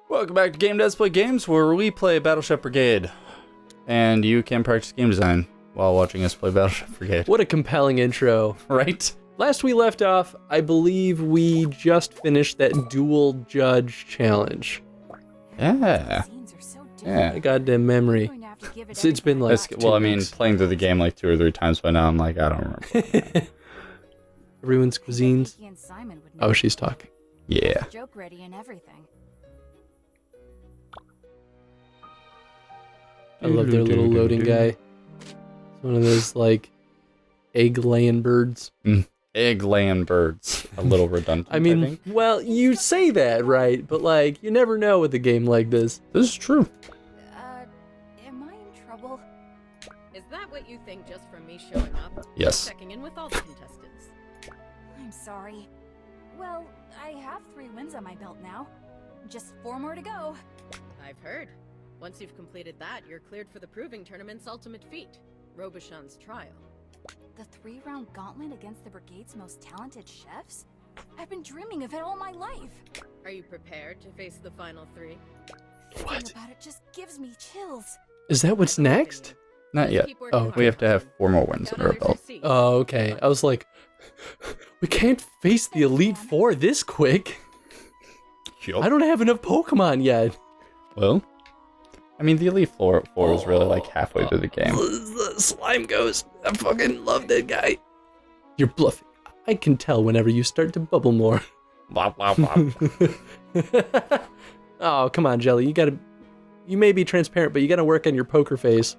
Welcome back to Game Devs Play Games, where we play Battle Chef Brigade. And you can practice game design while watching us play Battle Chef Brigade. What a compelling intro. Right? Last we left off, I believe we just finished that dual judge challenge. Yeah. Yeah. My goddamn memory. It's been like well, I mean, playing through the game like 2 or 3 times by now, I'm like, I don't remember. Everyone's cuisines. Oh, she's talking. Yeah. Joke ready and everything. I love their little loading guy. It's one of those, like, egg-laying birds. Egg-laying birds. A little redundant, I mean, well, you say that, right? But, like, you never know with a game like this. This is true. Am I in trouble? Is that what you think just from me showing up? Yes. Checking in with all the contestants. I'm sorry. Well, I have 3 wins on my belt now. Just 4 more to go. I've heard. Once you've completed that, you're cleared for the proving tournament's ultimate feat, Robichon's trial. The 3-round gauntlet against the Brigade's most talented chefs? I've been dreaming of it all my life. Are you prepared to face the final 3? Thinking about it just gives me chills. Is that what's next? Not yet. Keep working Oh, hard. We have to have 4 more wins Got under our others to belt. see. Oh, okay. I was like, we can't face the Elite Four this quick. Yup. I don't have enough Pokemon yet. Well, I mean, the Elite Four is really like halfway through the game. The slime ghost. I fucking love that guy. You're bluffing. I can tell whenever you start to bubble more. Blah, blah, blah. Oh, come on, Jelly. You may be transparent, but you gotta work on your poker face.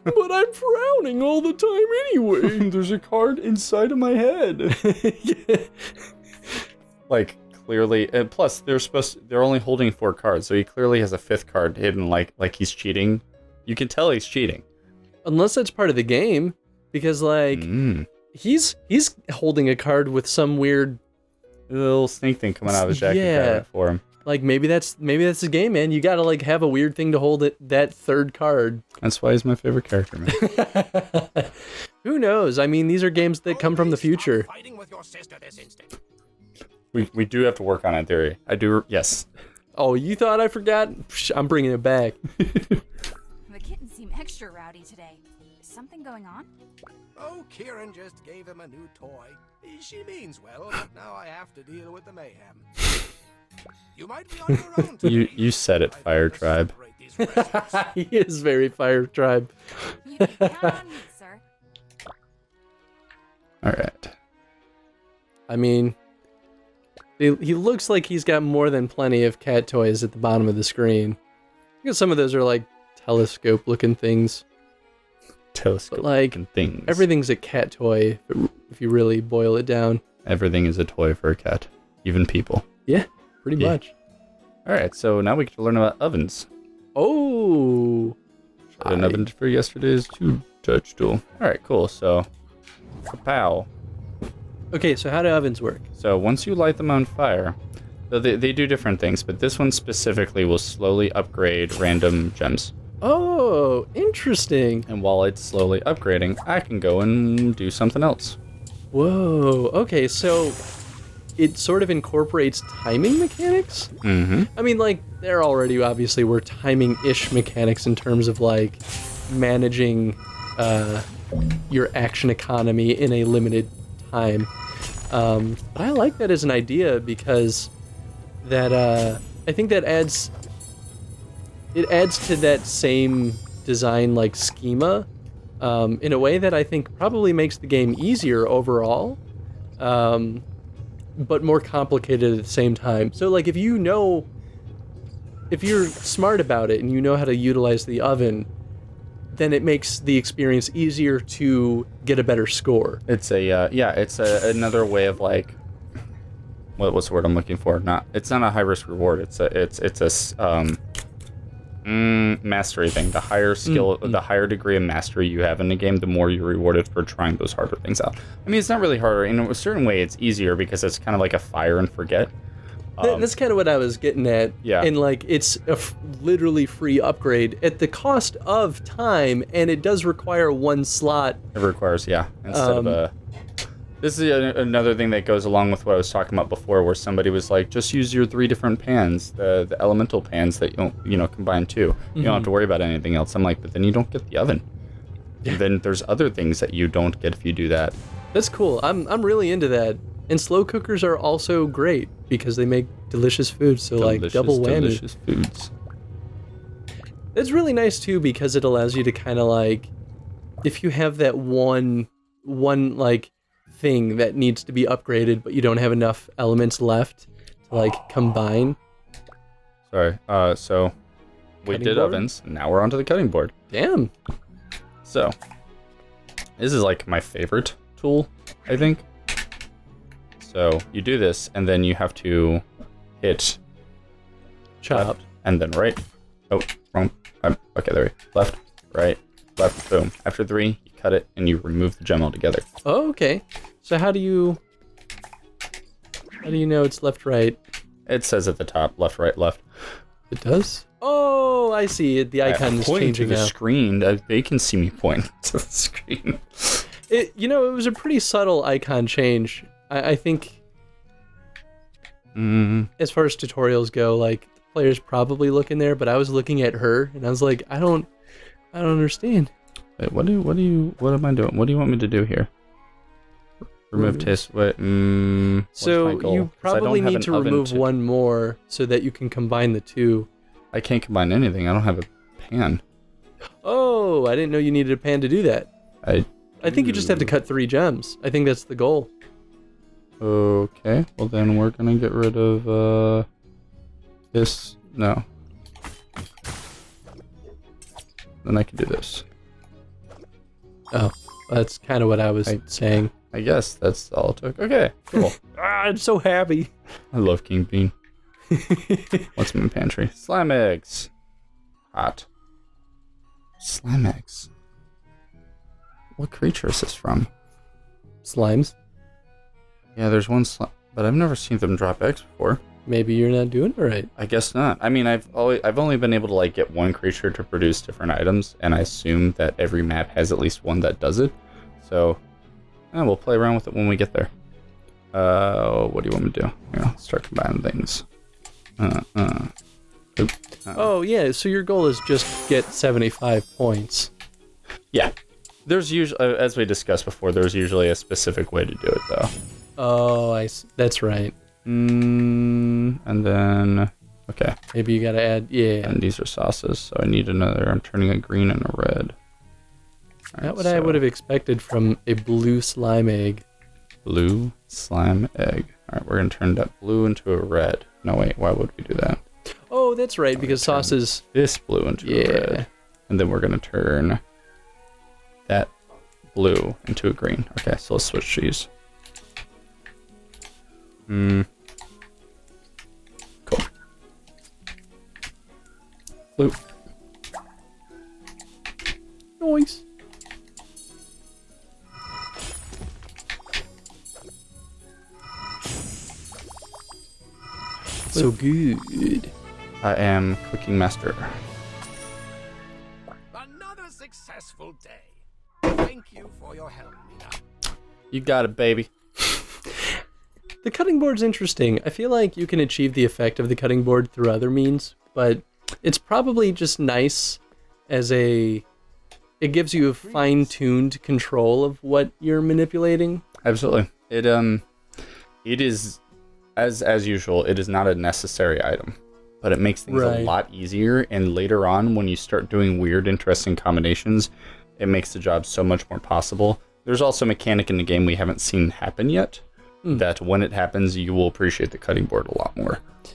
But I'm frowning all the time anyway. There's a card inside of my head. Like, clearly, and plus they're only holding 4 cards, so he clearly has a 5th card hidden, like he's cheating. You can tell he's cheating. Unless that's part of the game, because like he's holding a card with some weird little snake thing coming out of his jacket. Yeah. Grab it for him. like maybe that's the game, man. You gotta like have a weird thing to hold that 3rd card. That's why he's my favorite character, man. Who knows? I mean, these are games that come from the future. Fighting with your sister this instant. We do have to work on it, theory. I do, yes. Oh, you thought I forgot? Psh, I'm bringing it back. The kittens seem extra rowdy today. Is something going on? Oh, Kieran just gave him a new toy. She means well, but now I have to deal with the mayhem. You might be on your own today. You said it, Fire Tribe. He is very Fire Tribe. You can count on me, sir. Alright. I mean, he looks like he's got more than plenty of cat toys at the bottom of the screen. Because some of those are like telescope-looking things. Telescope like, and things. Everything's a cat toy if you really boil it down. Everything is a toy for a cat. Even people. Yeah, pretty much. Alright, so now we get to learn about ovens. Oh! I had an oven for yesterday's 2-touch duel. Alright, cool. So, kapow. Okay, so how do ovens work? So once you light them on fire, so they do different things, but this one specifically will slowly upgrade random gems. Oh, interesting. And while it's slowly upgrading, I can go and do something else. Whoa, okay, so it sort of incorporates timing mechanics? Mm-hmm. I mean, like, there already obviously were timing-ish mechanics in terms of, like, managing your action economy in a limited time. But I like that as an idea because that, I think that adds to that same design, like, schema in a way that I think probably makes the game easier overall. But more complicated at the same time. So, like, if you're smart about it and you know how to utilize the oven, then it makes the experience easier to get a better score. It's another way of like, what's the word I'm looking for? It's not a high risk reward. It's a mastery thing. The higher skill, the higher degree of mastery you have in the game, the more you're rewarded for trying those harder things out. I mean, it's not really harder. In a certain way, it's easier because it's kind of like a fire and forget. That's kind of what I was getting at. Yeah. And, like, it's a literally free upgrade at the cost of time, and it does require 1 slot. It requires, instead of This is another thing that goes along with what I was talking about before, where somebody was like, just use your 3 different pans, the elemental pans that you don't combine 2. You don't have to worry about anything else. I'm like, but then you don't get the oven. Yeah. And then there's other things that you don't get if you do that. That's cool. I'm really into that. And slow cookers are also great because they make delicious food. So like double whammy. Delicious foods. It's really nice too because it allows you to kind of like, if you have that one like thing that needs to be upgraded, but you don't have enough elements left to like combine. Sorry. So we did ovens. Now we're onto the cutting board. Damn. So this is like my favorite tool, I think. So you do this, and then you have to hit chop left, and then right. Oh, wrong. Okay, there we go. Left, right, left, boom. After 3, you cut it, and you remove the gem altogether. Oh, okay. So how do you know it's left, right? It says at the top, left, right, left. It does? Oh, I see it. The icon is changing to the now. Screen. They can see me point to the screen. It was a pretty subtle icon change. I think as far as tutorials go, like the player's probably looking there, but I was looking at her and I was like, I don't understand. Wait, what am I doing? What do you want me to do here? Remove taste. Wait, so you probably need to remove one more so that you can combine the 2. I can't combine anything. I don't have a pan. Oh, I didn't know you needed a pan to do that. I think you just have to cut 3 gems. I think that's the goal. Okay, well then we're gonna get rid of this. No. Then I can do this. Oh, that's kind of what I was saying. I guess that's all it took. Okay, cool. I'm so happy. I love King Bean. What's in my pantry? Slime eggs. Hot. Slime eggs. What creature is this from? Slimes. Yeah, there's one slime, but I've never seen them drop eggs before. Maybe you're not doing it right. I guess not. I mean, I've only been able to like get one creature to produce different items, and I assume that every map has at least one that does it. So, we'll play around with it when we get there. What do you want me to do? Here, I'll start combining things. Oh yeah, so your goal is just get 75 points. Yeah. There's usually, as we discussed before, there's usually a specific way to do it, though. Oh, that's right. And then, okay. Maybe you gotta add, yeah. And these are sauces, so I need another. I'm turning a green and a red. Not what I would have expected from a blue slime egg. Blue slime egg. All right, we're gonna turn that blue into a red. No, wait, why would we do that? Oh, that's right, because sauces. This blue into a red. And then we're gonna turn that blue into a green. Okay, so let's switch these. Cool. Blue. Nice. So good. I am cooking master. Another successful day. Thank you for your help, Mina. You got it, baby. The cutting board's interesting. I feel like you can achieve the effect of the cutting board through other means, but it's probably just nice as it gives you a fine-tuned control of what you're manipulating. Absolutely. It is, as usual, it is not a necessary item, but it makes things a lot easier, and later on, when you start doing weird, interesting combinations, it makes the job so much more possible. There's also a mechanic in the game we haven't seen happen yet, that when it happens, you will appreciate the cutting board a lot more. I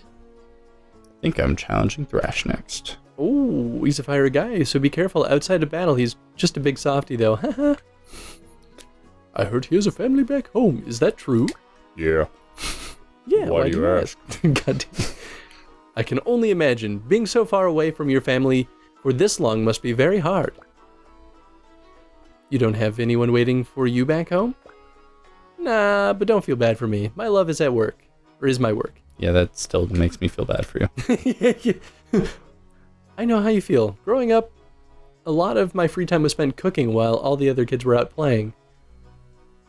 think I'm challenging Thrash next. Oh, he's a fiery guy, so be careful. Outside of battle, he's just a big softy, though. Haha. I heard he has a family back home. Is that true? Yeah. Yeah, why do you ask? God damn. I can only imagine. Being so far away from your family for this long must be very hard. You don't have anyone waiting for you back home? Nah, but don't feel bad for me. My love is at work. Or is my work. Yeah, that still makes me feel bad for you. I know how you feel. Growing up, a lot of my free time was spent cooking while all the other kids were out playing.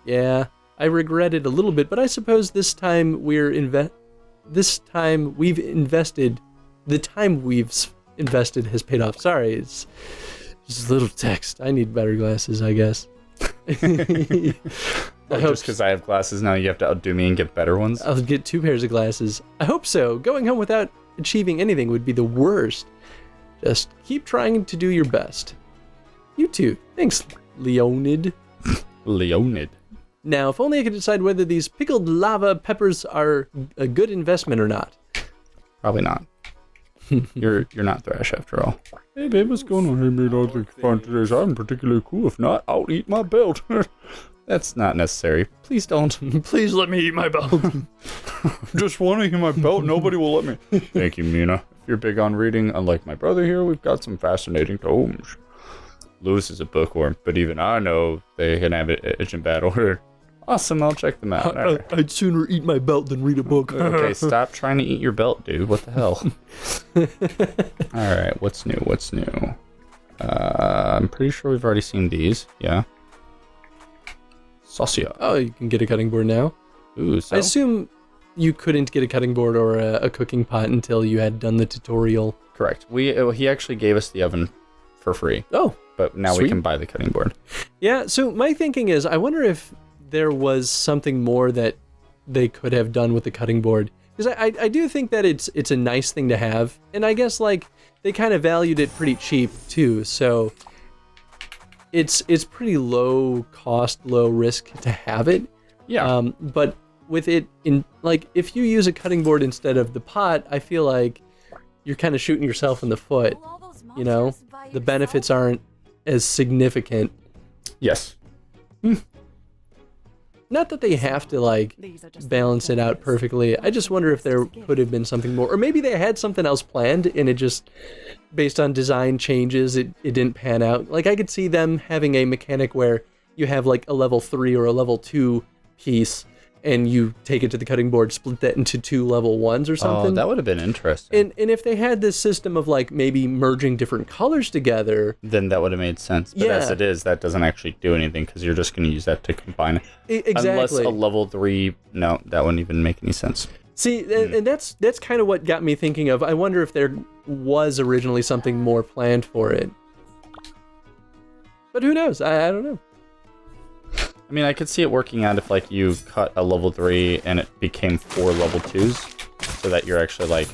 Yeah, I regret it a little bit, but I suppose this time we've invested, the time we've invested has paid off. Sorry, it's just a little text. I need better glasses, I guess. Just because I have glasses now, you have to outdo me and get better ones? I'll get 2 pairs of glasses. I hope so. Going home without achieving anything would be the worst. Just keep trying to do your best. You too. Thanks, Leonid. Leonid. Now, if only I could decide whether these pickled lava peppers are a good investment or not. Probably not. You're not Thrash after all. Hey babe, what's going on? Hey man, I think fun today. I'm particularly cool. If not, I'll eat my belt. That's not necessary. Please don't. Please let me eat my belt. Just want to eat my belt. Nobody will let me. Thank you, Mina. If you're big on reading, unlike my brother here, we've got some fascinating tomes. Lewis is a bookworm, but even I know they can have an itch in battle. Awesome, I'll check them out. Right. I'd sooner eat my belt than read a book. Okay, stop trying to eat your belt, dude. What the hell? Alright, what's new? I'm pretty sure we've already seen these. Yeah. Saucia. Oh, you can get a cutting board now? Ooh, so? I assume you couldn't get a cutting board or a cooking pot until you had done the tutorial. Correct. He actually gave us the oven for free. Oh, but now sweet. We can buy the cutting board. Yeah, so my thinking is, I wonder if there was something more that they could have done with the cutting board. Because I do think that it's a nice thing to have. And I guess, like, they kind of valued it pretty cheap, too. So it's pretty low cost, low risk to have it. Yeah. But with it, in like, if you use a cutting board instead of the pot, I feel like you're kind of shooting yourself in the foot. You know? The benefits aren't as significant. Yes. Not that they have to, like, balance it out perfectly. I just wonder if there could have been something more. Or maybe they had something else planned, and it just, based on design changes, it didn't pan out. Like, I could see them having a mechanic where you have, like, a level 3 or a level 2 piece, and you take it to the cutting board, split that into 2 level 1s or something. Oh, that would have been interesting. And if they had this system of, like, maybe merging different colors together, then that would have made sense. But as it is, that doesn't actually do anything because you're just going to use that to combine. Exactly. Unless a level 3, no, that wouldn't even make any sense. See, and that's kind of what got me thinking of, I wonder if there was originally something more planned for it. But who knows? I don't know. I mean, I could see it working out if, like, you cut a level 3 and it became 4 level 2s, so that you're actually, like,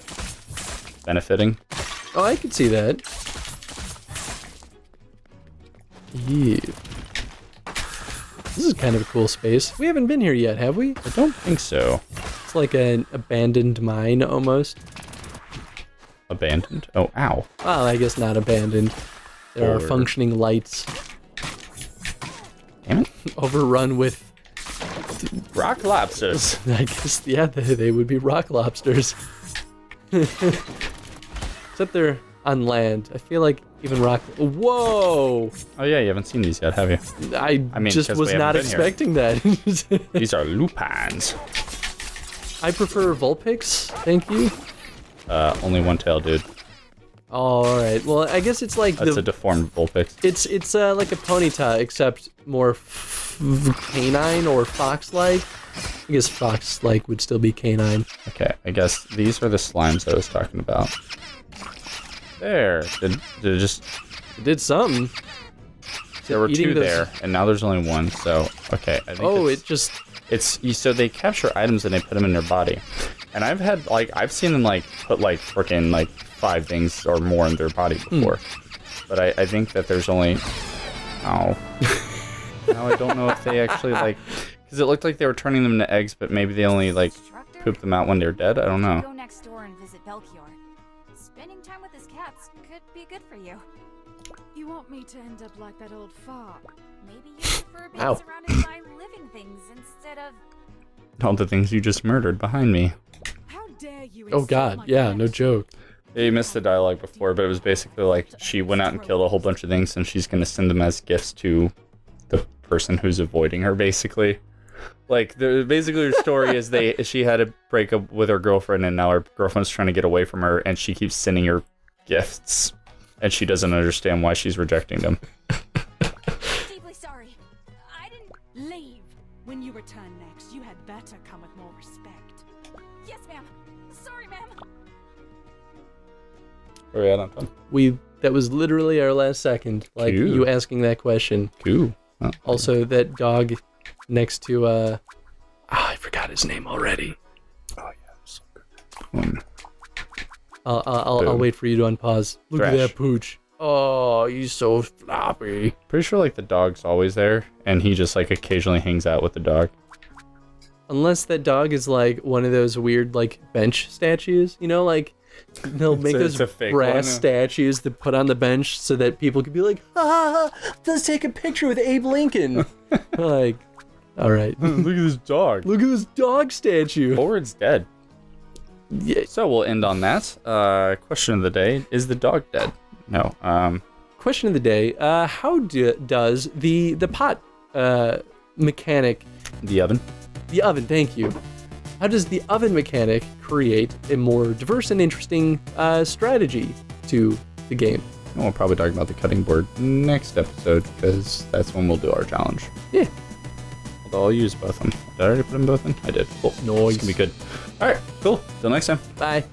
benefiting. Oh, I could see that. Yeah. This is kind of a cool space. We haven't been here yet, have we? I don't think so. It's like an abandoned mine, almost. Abandoned? Oh, ow. Well, I guess not abandoned. There are functioning lights. Damn it. Overrun with... rock lobsters. I guess, yeah, they would be rock lobsters. Except they're on land. I feel like even rock... Whoa! Oh yeah, you haven't seen these yet, have you? I mean, just was not expecting that. These are lupines. I prefer Vulpix, thank you. Only one tail, dude. Oh, alright. Well, I guess it's like That's a deformed Vulpix. It's like a Ponyta, except more canine or fox-like. I guess fox-like would still be canine. Okay, I guess these are the slimes I was talking about. There. Did it just... It did something. There were 2 there, and now there's only 1, so... Okay, I think so they capture items and they put them in their body. And I've had, like, I've seen them, like, put, like, frickin', like, 5 things or more in their body before. But I think that there's only... Oh. Now I don't know if they actually, like... Because it looked like they were turning them into eggs, but maybe they only, like, poop them out when they're dead? I don't know. Go next door and visit Belchior. Spending time with his cats could be good for you. You want me to end up like that old fart? Maybe you prefer being Ow. surrounded by living things instead of... All the things you just murdered behind me. How dare you? Oh insult god, my yeah, pet? no joke. You missed the dialogue before, but it was basically like she went out and killed a whole bunch of things and she's going to send them as gifts to the person who's avoiding her, basically. Like, basically her story is she had a breakup with her girlfriend and now her girlfriend's trying to get away from her and she keeps sending her gifts and she doesn't understand why she's rejecting them. Deeply sorry. I didn't... Leave when you return better come with more respect. Yes, ma'am. Sorry, ma'am. Where are we at on time? That was literally our last second. Like, Cute. you asking that question. Cool. Oh, Also, that dog next to, I forgot his name already. oh yeah, so good. I'll wait for you to unpause. Look at Thrash. that pooch. Oh, he's so floppy. Pretty sure like the dog's always there, and he just like occasionally hangs out with the dog. Unless that dog is like one of those weird like bench statues, you know, like they'll make It's those a fake brass one. statues to put on the bench so that people can be like, let's take a picture with Abe Lincoln. Like, all right, Look at this dog. look at this dog statue. Or it's dead. Yeah. So we'll end on that. Question of the day: is the dog dead? No. Question of the day: how does the pot mechanic, The oven. the oven? Thank you. How does the oven mechanic create a more diverse and interesting strategy to the game? And we'll probably talk about the cutting board next episode because that's when we'll do our challenge. Yeah. Although I'll use both of them. Did I already put them both in? I did. Cool. Nice. It's gonna be good. All right. Cool. Till next time. Bye.